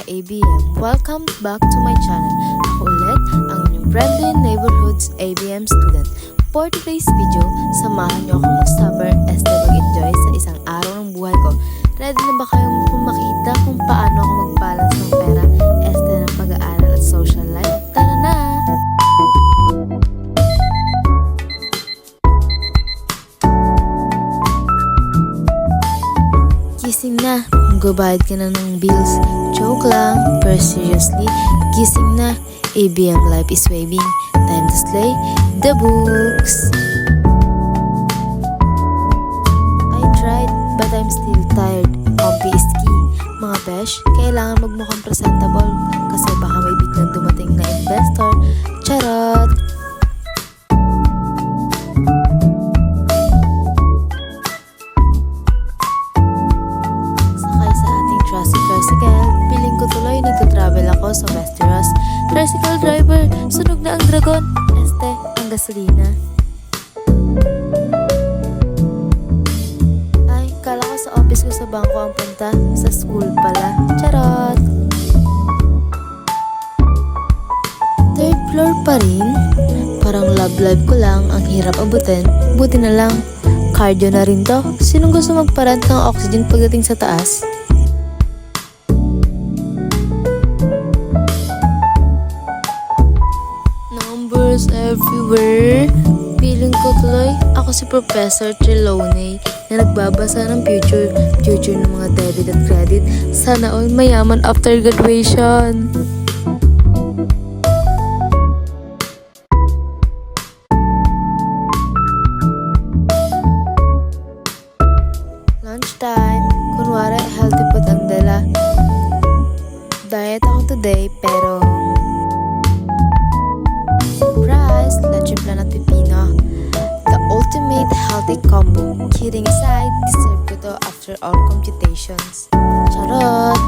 ABM. Welcome back to my channel. Ako ulit, ang inyong friendly neighborhood's ABM student. For today's video, samahan niyo akong mag-stopper as na mag-enjoy sa isang araw ng buhay ko. Ready na ba kayong makita kung paano ako mag-balance ng pera, este ng pag-aaral at social life? Tara na! Gising na, magbabayad ka na ng bills. Joke lang, pero seriously, gising na. ABM life is waving. Time to slay the books. I tried, but I'm still tired. Comfy is key. Mga besh, kailangan magmukhang presentable kasi baka may biglang dumating na investor. Charot! Tricycle, piling ko tuloy nagka-travel ako sa Westeros. Tricycle driver, sunog na ang dragon. Este, ang gasolina. Ay, kala ko sa office ko sa bangko ang punta. Sa school pala. Charot! Third floor pa rin? Parang love life ko lang, ang hirap abutin. Buti na lang. Cardio na rin to. Sinong gusto magparant ng oxygen pagdating sa taas? Everywhere. Feeling ko tuloy ako si Professor Trelawney na nagbabasa ng future ng mga debit at credit. Sana all mayaman after graduation. Lunchtime. Kunwari healthy food ang dala. Diet ako today pero leche plan at pipino. The ultimate healthy combo. Kidding aside, deserve ko to after all computations. Charot!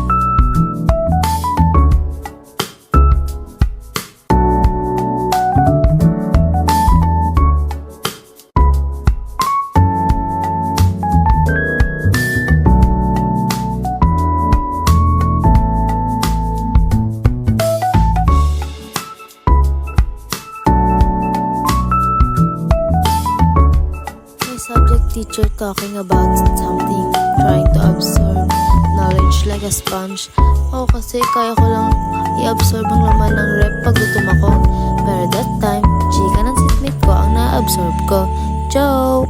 Teacher talking about something, trying to absorb knowledge like a sponge. Oo, kasi kaya ko lang i-absorb ang laman ng rep pag gutom ako. Pero that time, chika ng sitmate ko ang na-absorb ko. Joke!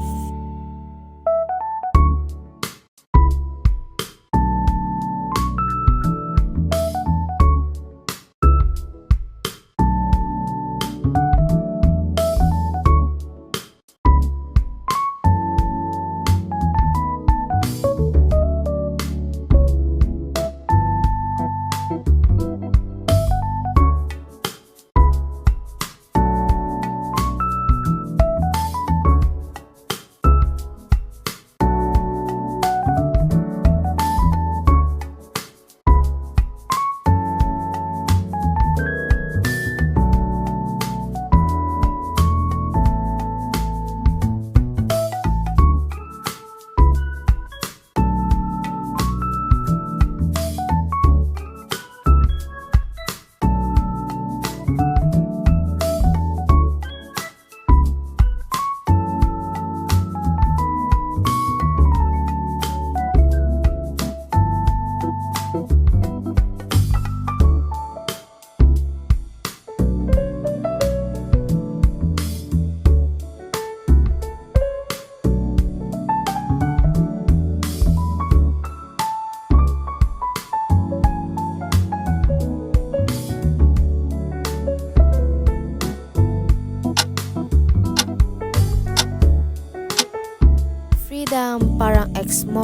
Freedom, parang ex mo.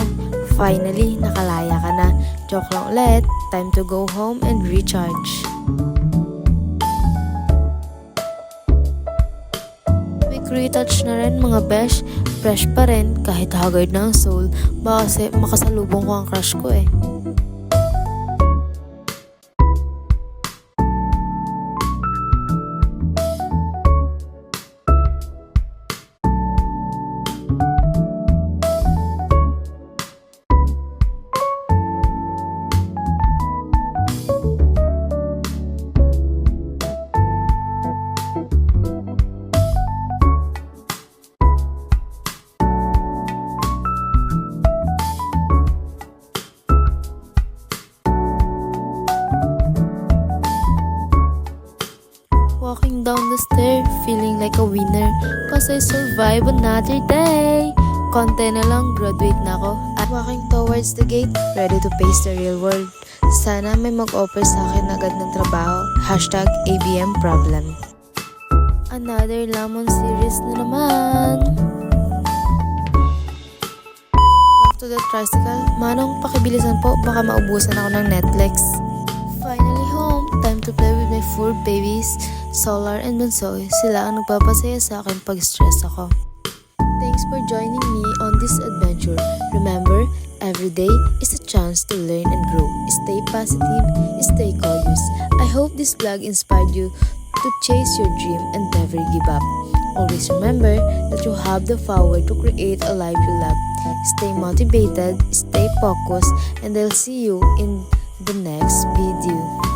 Finally, nakalaya ka na. Joke lang ulit. Time to go home and recharge. Quick retouch na rin mga besh. Fresh pa rin kahit haggard na ang soul. Baka kasi makasalubong ko ang crush ko eh. Walking down the stair, feeling like a winner cause I survived another day. Konti na lang, graduate na ako. I'm walking towards the gate, ready to face the real world. Sana may mag-offer sa akin agad ng trabaho. Hashtag ABM problem. Another lemon series na naman. Back to the tricycle. Manong, pakibilisan po, baka maubusan ako ng Netflix. Finally home, time to play with my four babies, Solar and Bonsoy. Sila ang nagpapasaya sa akin pag stress ako. Thanks for joining me on this adventure. Remember, every day is a chance to learn and grow. Stay positive, stay curious. I hope this vlog inspired you to chase your dream and never give up. Always remember that you have the power to create a life you love. Stay motivated, stay focused, and I'll see you in the next video.